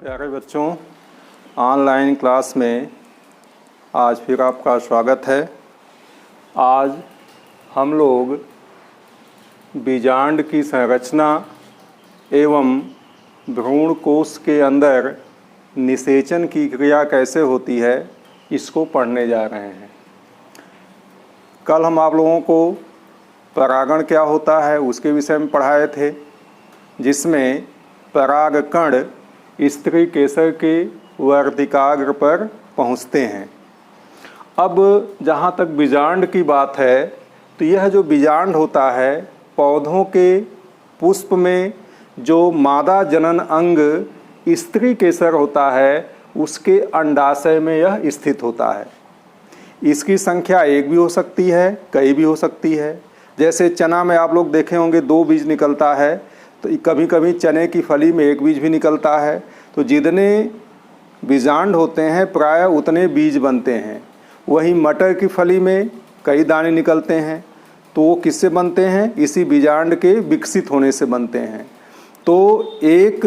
प्यारे बच्चों, online class में आज फिर आपका स्वागत है। आज हम लोग बीजांड की संरचना एवं भ्रूण कोश के अंदर निषेचन की क्रिया कैसे होती है इसको पढ़ने जा रहे हैं। कल हम आप लोगों को परागण क्या होता है उसके विषय में पढ़ाए थे, जिसमें परागकण स्त्री केसर के वर्तिकाग्र पर पहुँचते हैं। अब जहाँ तक बीजांड की बात है तो यह जो बीजांड होता है पौधों के पुष्प में जो मादा जनन अंग स्त्री केसर होता है उसके अंडाशय में यह स्थित होता है। इसकी संख्या एक भी हो सकती है, कई भी हो सकती है। जैसे चना में आप लोग देखे होंगे 2 बीज निकलता है, तो कभी कभी चने की फली में 1 बीज भी निकलता है। तो जितने बीजांड होते हैं प्राय उतने बीज बनते हैं। वहीं मटर की फली में कई दाने निकलते हैं, तो वो किससे बनते हैं? इसी बीजांड के विकसित होने से बनते हैं। तो एक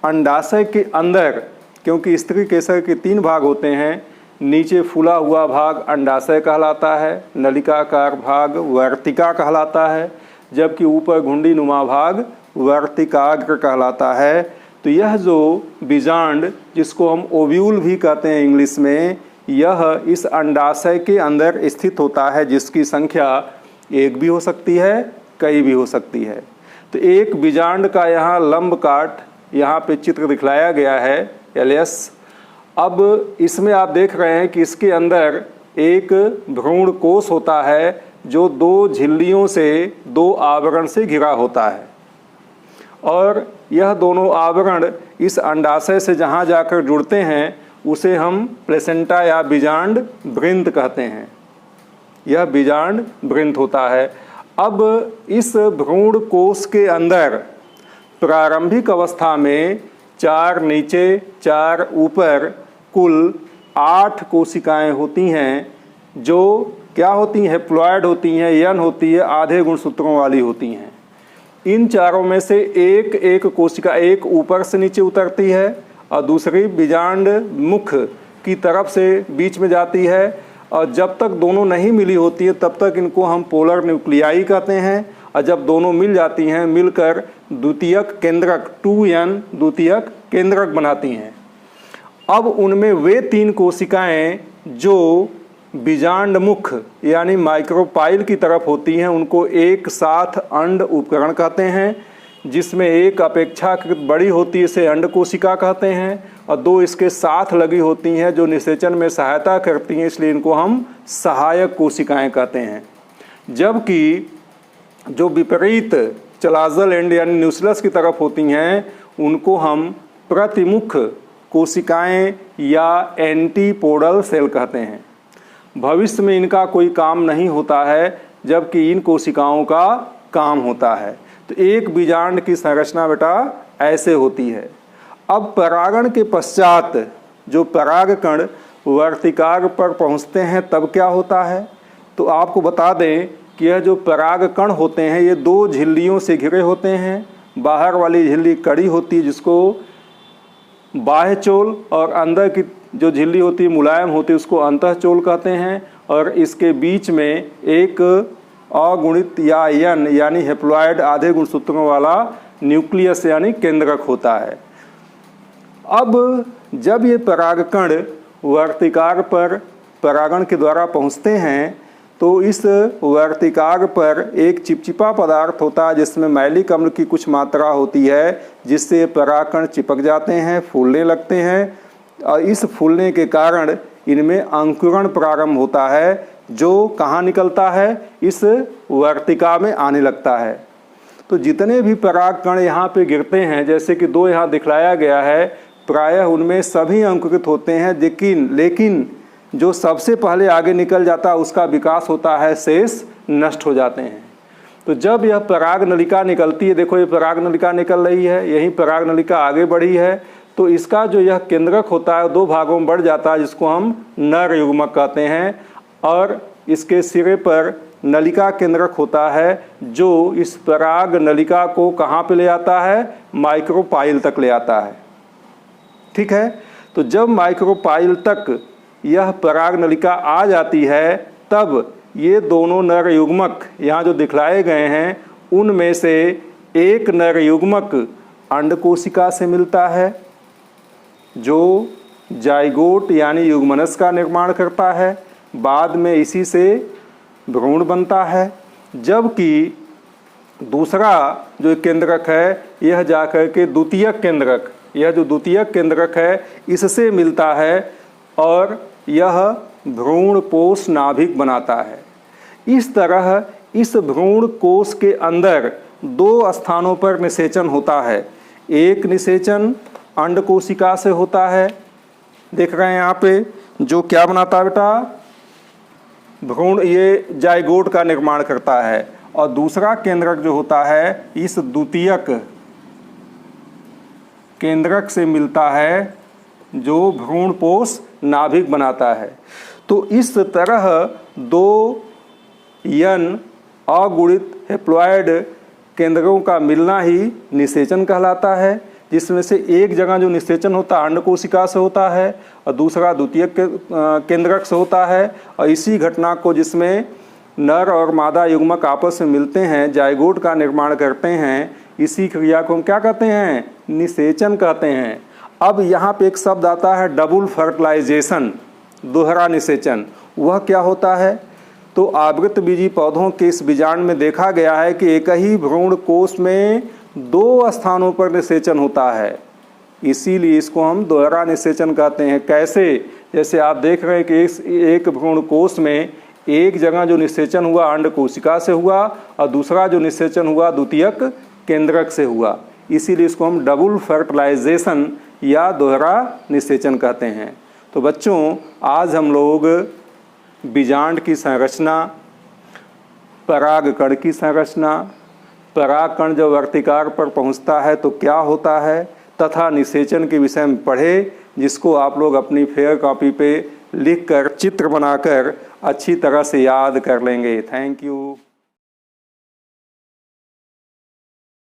अंडाशय के अंदर, क्योंकि स्त्री केसर के 3 भाग होते हैं, नीचे फूला हुआ भाग अंडाशय कहलाता है, नलिकाकार भाग वर्तिका कहलाता है, जबकि ऊपर घुंडी नुमा भाग वर्तिकाग्र कहलाता है। तो यह जो बीजांड, जिसको हम ओव्यूल भी कहते हैं इंग्लिश में, यह इस अंडाशय के अंदर स्थित होता है, जिसकी संख्या एक भी हो सकती है, कई भी हो सकती है। तो एक बीजांड का यहाँ लंब काट यहाँ पे चित्र दिखलाया गया है LS। अब इसमें आप देख रहे हैं कि इसके अंदर एक भ्रूण कोश होता है जो 2 झिल्लियों से 2 आवरण से घिरा होता है, और यह दोनों आवरण इस अंडाशय से जहाँ जाकर जुड़ते हैं उसे हम प्लेसेंटा या बीजांड वृंत कहते हैं। यह बीजांड वृंत होता है। अब इस भ्रूण कोश के अंदर प्रारंभिक अवस्था में 4 नीचे 4 ऊपर कुल 8 कोशिकाएं होती हैं, जो क्या होती हैं? हैप्लॉयड होती हैं, यन होती है, आधे गुणसूत्रों वाली होती हैं। इन चारों में से एक एक कोशिका, एक ऊपर से नीचे उतरती है और दूसरी बीजांड मुख की तरफ से बीच में जाती है, और जब तक दोनों नहीं मिली होती है तब तक इनको हम पोलर न्यूक्लियाई कहते हैं, और जब दोनों मिल जाती हैं मिलकर द्वितीयक केंद्रक 2n द्वितीयक केंद्रक बनाती हैं। अब उनमें वे 3 कोशिकाएं जो बीजांड मुख यानी माइक्रोपाइल की तरफ होती हैं उनको एक साथ अंड उपकरण कहते हैं, जिसमें एक अपेक्षाकृत बड़ी होती है इसे अंड कोशिका कहते हैं, और 2 इसके साथ लगी होती हैं जो निषेचन में सहायता करती हैं, इसलिए इनको हम सहायक कोशिकाएं कहते हैं। जबकि जो विपरीत चलाजल एंड यानी न्यूक्लियस की तरफ होती हैं उनको हम प्रतिमुख कोशिकाएं या एंटीपोडल सेल कहते हैं। भविष्य में इनका कोई काम नहीं होता है, जबकि इन कोशिकाओं का काम होता है। तो एक बीजांड की संरचना बेटा ऐसे होती है। अब परागण के पश्चात जो परागकण वर्तिकाग्र पर पहुंचते हैं तब क्या होता है? तो आपको बता दें कि यह जो परागकण होते हैं ये 2 झिल्लियों से घिरे होते हैं। बाहर वाली झिल्ली कड़ी होती है जिसको बाह्यचोल, और अंदर की जो झिल्ली होती है मुलायम होती है उसको अंतःचोल कहते हैं, और इसके बीच में एक अगुणित या यन यानी हैप्लॉयड आधे गुणसूत्रों वाला न्यूक्लियस यानी केंद्रक होता है। अब जब ये परागकण वर्तिकाग्र पर परागण के द्वारा पहुंचते हैं तो इस वर्तिकाग्र पर एक चिपचिपा पदार्थ होता है जिसमें मैलिक अम्ल की कुछ मात्रा होती है, जिससे परागकण चिपक जाते हैं, फूलने लगते हैं, और इस फूलने के कारण इनमें अंकुरण प्रारंभ होता है जो कहाँ निकलता है? इस वर्तिका में आने लगता है। तो जितने भी परागकण यहाँ पे गिरते हैं, जैसे कि 2 यहाँ दिखलाया गया है, प्रायः उनमें सभी अंकुरित होते हैं, लेकिन जो सबसे पहले आगे निकल जाता है उसका विकास होता है, शेष नष्ट हो जाते हैं। तो जब यह पराग नलिका निकलती है, देखो ये पराग नलिका निकल रही है, यही पराग नलिका आगे बढ़ी है, तो इसका जो यह केंद्रक होता है 2 भागों में बढ़ जाता है, जिसको हम नर युग्मक कहते हैं, और इसके सिरे पर नलिका केंद्रक होता है जो इस पराग नलिका को कहाँ पे ले आता है? माइक्रोपाइल तक ले आता है। ठीक है। तो जब माइक्रोपाइल तक यह पराग नलिका आ जाती है तब ये दोनों नर युग्मक यहाँ जो दिखलाए गए हैं उनमें से एक नर युग्मक अंड कोशिका से मिलता है जो जाइगोट यानी युग्मनस का निर्माण करता है। बाद में इसी से भ्रूण बनता है, जबकि दूसरा जो केंद्रक है यह जाकर के द्वितीयक केंद्रक, यह जो द्वितीयक केंद्रक है इससे मिलता है और यह भ्रूण कोश नाभिक बनाता है। इस तरह इस भ्रूण कोश के अंदर दो स्थानों पर निषेचन होता है। एक निषेचन अंड कोशिका से होता है, देख रहे हैं यहाँ पे, जो क्या बनाता है बेटा, भ्रूण, ये जाइगोट का निर्माण करता है। और दूसरा केंद्रक जो होता है इस द्वितीयक केंद्रक से मिलता है जो भ्रूणपोष नाभिक बनाता है। तो इस तरह दो यन अगुणित हैप्लॉइड केंद्रों का मिलना ही निषेचन कहलाता है, जिसमें से एक जगह जो निषेचन होता है अंड कोशिका से होता है और दूसरा द्वितीयक केंद्रक से होता है। और इसी घटना को, जिसमें नर और मादा युग्मक आपस में मिलते हैं, जाइगोट का निर्माण करते हैं, इसी क्रिया को हम क्या कहते हैं, निषेचन कहते हैं। अब यहाँ पे एक शब्द आता है डबल फर्टिलाइजेशन, दोहरा निषेचन। वह क्या होता है, तो आवृत बीजी पौधों के इस बीजांड में देखा गया है कि एक ही भ्रूण कोश में दो स्थानों पर निषेचन होता है, इसीलिए इसको हम दोहरा निषेचन कहते हैं। कैसे, जैसे आप देख रहे हैं कि एक भ्रूण कोश में एक जगह जो निषेचन हुआ अंड कोशिका से हुआ और दूसरा जो निषेचन हुआ द्वितीयक केंद्रक से हुआ, इसीलिए इसको हम डबल फर्टिलाइजेशन या दोहरा निषेचन कहते हैं। तो बच्चों, आज हम लोग बीजांड की संरचना, परागकण की संरचना, परागकण जब वर्तिकार पर पहुंचता है तो क्या होता है, तथा निषेचन के विषय में पढ़े, जिसको आप लोग अपनी फेयर कॉपी पे लिखकर चित्र बनाकर अच्छी तरह से याद कर लेंगे। Thank you.